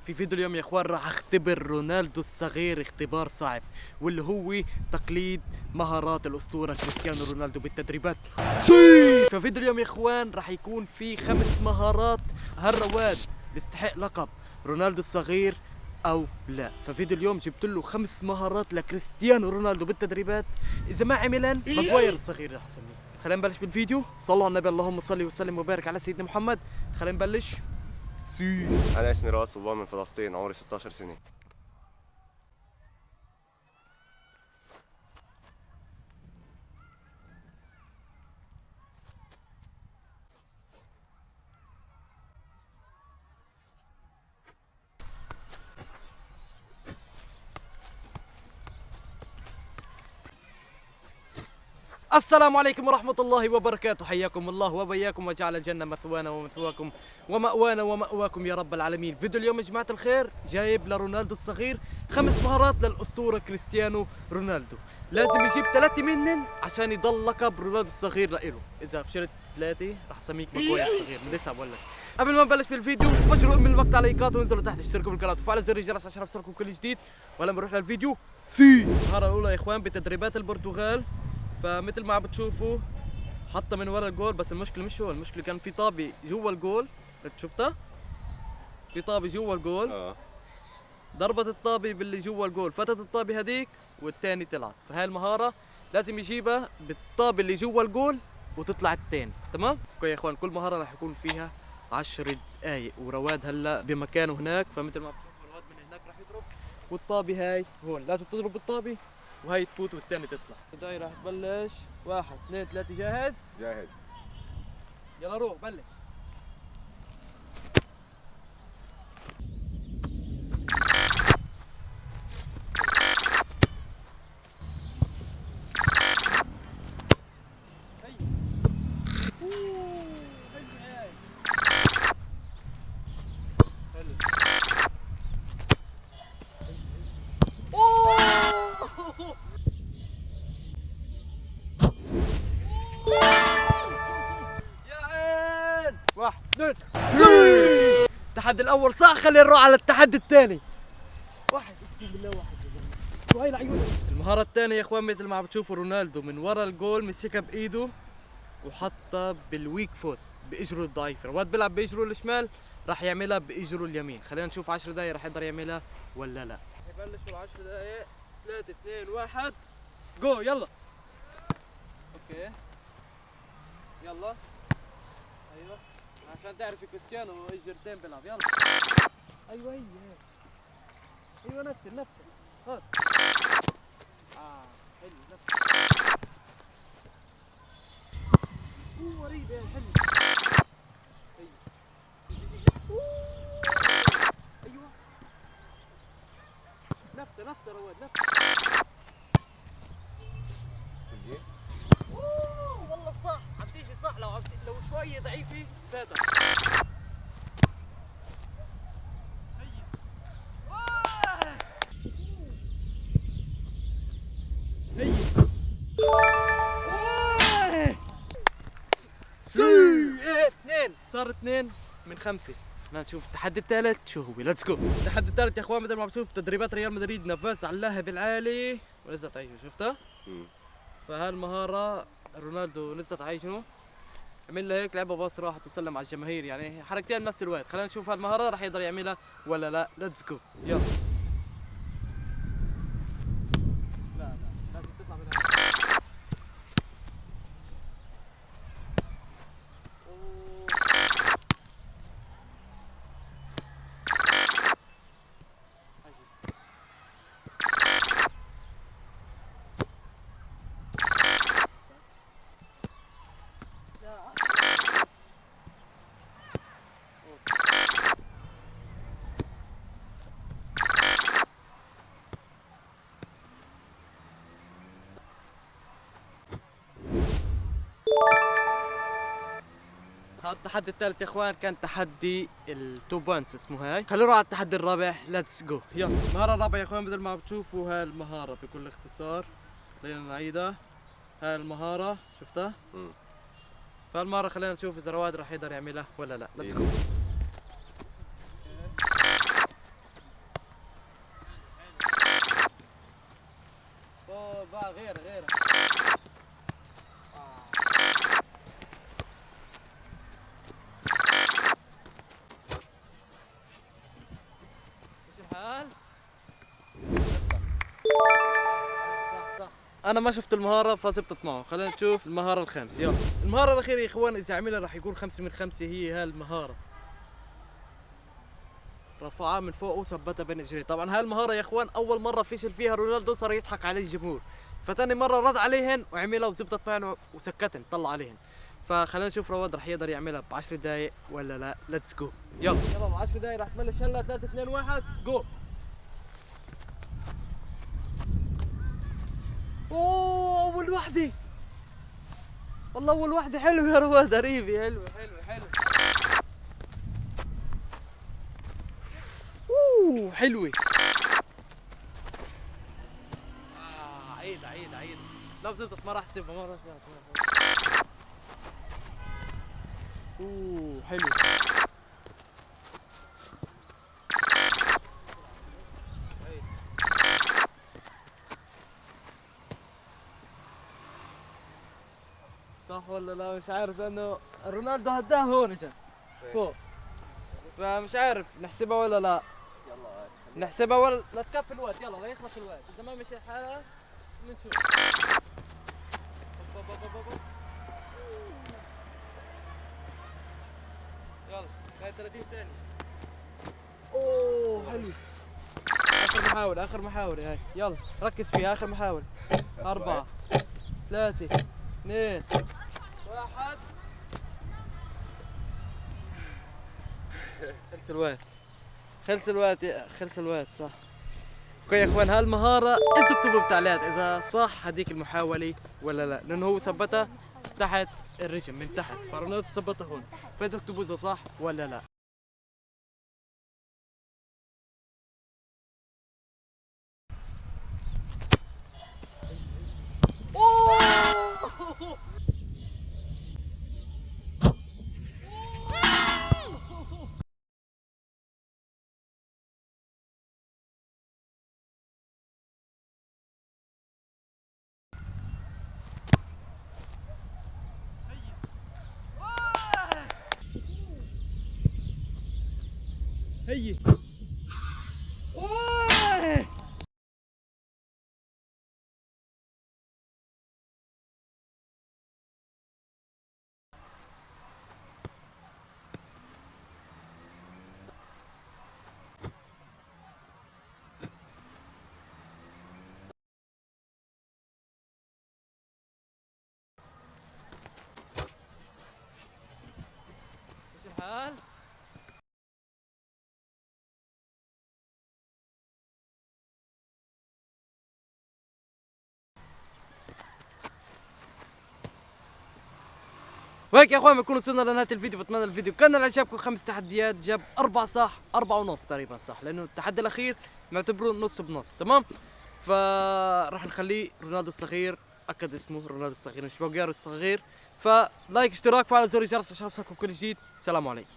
في فيديو اليوم يا اخوان راح اختبر رونالدو الصغير اختبار صعب، واللي هو تقليد مهارات الاسطوره كريستيانو رونالدو بالتدريبات. ففيديو اليوم يا اخوان راح يكون في 5 مهارات هالرواد بيستحق لقب رونالدو الصغير او لا. ففيديو اليوم جبت له 5 مهارات لكريستيانو رونالدو بالتدريبات، اذا ما عملن ماغواير الصغير رح اسميه. خلينا نبلش بالفيديو. صلوا على النبي، اللهم صل وسلم وبارك على سيدنا محمد. خلينا نبلش. أنا اسمي رواد صبان من فلسطين، عمري 16 سنة. السلام عليكم ورحمة الله وبركاته، حياكم الله وبياكم وجعل الجنة مثوانا ومثواكم ومأوانا ومأواكم يا رب العالمين. فيديو اليوم يا جماعة الخير جايب لرونالدو الصغير 5 مهارات للأسطورة كريستيانو رونالدو. لازم يجيب 3 منن عشان يضل لقب رونالدو الصغير لإله. إذا فشلت 3 رح سميك ماغواير الصغير من لسه ولا. قبل ما نبلش بالفيديو فجروا من المقطع لايكات وانزلوا تحت اشتركوا بالقناة وفعلوا زر الجرس عشان يوصلكم كل جديد. ولما نروح للفيديو المهارة الأولى يا إخوان بتدريبات البرتغال. فمثل ما عم بتشوفوا حطها من ورا الجول، بس المشكله مش هو، المشكله كان في طابه جوا الجول. شفتها؟ في طابه جوا الجول. ضربت الطابه باللي جوا الجول، فتت الطابه هذيك والثاني طلعت. فهاي المهاره لازم يجيبها بالطابه اللي جوا الجول وتطلع الثاني. تمام؟ اوكي يا اخوان، كل مهاره راح يكون فيها 10 دقائق، ورواد هلا بمكانه هناك. فمثل ما بتشوفوا رواد من هناك راح يضرب، والطابه هاي هون لازم تضرب بالطابه وهي تفوت والثاني تطلع. الدايرة راح تبلش. 1 2 3. جاهز؟ جاهز. يلا روح بلش. هي هي حلو. يا عين. 1 2 3. التحدي الاول صح، خلينا نروح على التحدي الثاني. واحد اقسم بالله، واحد وهي العيون. المهارة الثانية يا اخوان مثل ما عم بتشوفوا رونالدو من ورا الجول مسكها بايده وحطها بالويك فوت باجره الضعيف. رواد بيلعب باجره الشمال، راح يعملها باجره اليمين. خلينا نشوف 10 دقائق راح يقدر يعملها ولا لا. يبلشوا 10 دقائق. 3 2 1 جو. يلا. اوكي يلا. ايوه عشان تعرفي كريستيانو اجرتين بيلعب. يلا. ايوه هي ايوه نفس هات. حلو نفس. وريد حلو. ايوه ايوه نفسه رواد نفسه. والله صح، عم تيجي صح. لو شوية ضعيفة فاتها. هي اثنين. صار 2 من 5. بدنا نشوف التحدي الثالث شو هو. ليتس جو. التحدي الثالث يا اخوان مثل ما عم تشوف تدريبات ريال مدريد، نفاس على اللاهب العالي ونزلت عيشه. شفتها؟ فهالمهارة رونالدو نزلت عيشه، عمل له هيك لعبه باص راحت وسلم على الجماهير، يعني حركتين بنفس الوقت. خلينا نشوف هالمهارة راح يقدر يعملها ولا لا. ليتس جو. يلا. لا لازم تطلع من هنا. هذا التحدي الثالث يا اخوان كان تحدي التو بوينتس اسمه هاي. خلينا نروح على التحدي الرابع. ليتس جو. يلا. المهارة الرابعة يا اخوان مثل ما بتشوفوا هاي المهارة بكل اختصار. خلينا نعيدها. هاي المهارة شفتها؟ فالمرة خلينا نشوف اذا رواد راح يقدر يعملها ولا لا. ليتس جو. لا غير ايش الحال؟ صح انا ما شفت المهارة فزبطت معه. خلينا نشوف المهارة الخامسة. يلا المهارة الأخيرة يا اخوان، إذا عملها راح يكون 5 من 5. هي هالمهارة، رفعها من فوق وثبتها بين رجليه. طبعا هاي المهارة يا اخوان أول مرة فشل فيها رونالدو، صار يضحك عليه الجمهور، فتاني مرة رد عليهن وعملها وزبطت معنا وسكتن طلع عليهن. فخلينا نشوف رواد رح يقدر يعملها ب10 دقايق ولا لا. ليتس جو. يلا ب 10 دقايق رح تبلش هلا. 3 2 1 جو. اوه اول وحده، والله اول وحده حلوه يا رواد. قريبه حلوه. اوه حلوه. عيد لو زبطت ما راح احسبها. اوه حلو. صح ولا لا؟ مش عارف، لانه رونالدو هداها هون اجا فوق، فمش عارف نحسبها ولا لا. يلا نحسبها ولا لا؟ تكفي الوقت. يلا لا يخلص الوقت. اذا ما مشي الحال بنشوف. يلا هاي 30 ثانية. اوه حلو. اخر محاولة هاي. يلا ركز فيها. اخر محاولة. 4 3 2 1. خلص الوقت صح. اوكي يا اخوان، هالمهارة انتوا اكتبوا بالتعليقات اذا صح هديك المحاولة ولا لا، لانه هو ثبتها تحت الرجم من تحت، فرونالدو ثبتها هون، فانتوا اكتبوا اذا صح ولا لا. هي ايش الحال؟ وهيك يا اخوان بنكون وصلنا لنهايه الفيديو. بتمنى الفيديو كان عجبكم. 5 تحديات، جاب 4 صح، 4 ونص تقريبا صح، لانه التحدي الاخير نعتبره نص بنص. تمام، فراح نخليه رونالدو الصغير. اكد اسمه رونالدو الصغير مش بوغيارو الصغير. فلايك اشتراك فعل زر الجرس عشان يوصلكم كل جديد. سلام عليكم.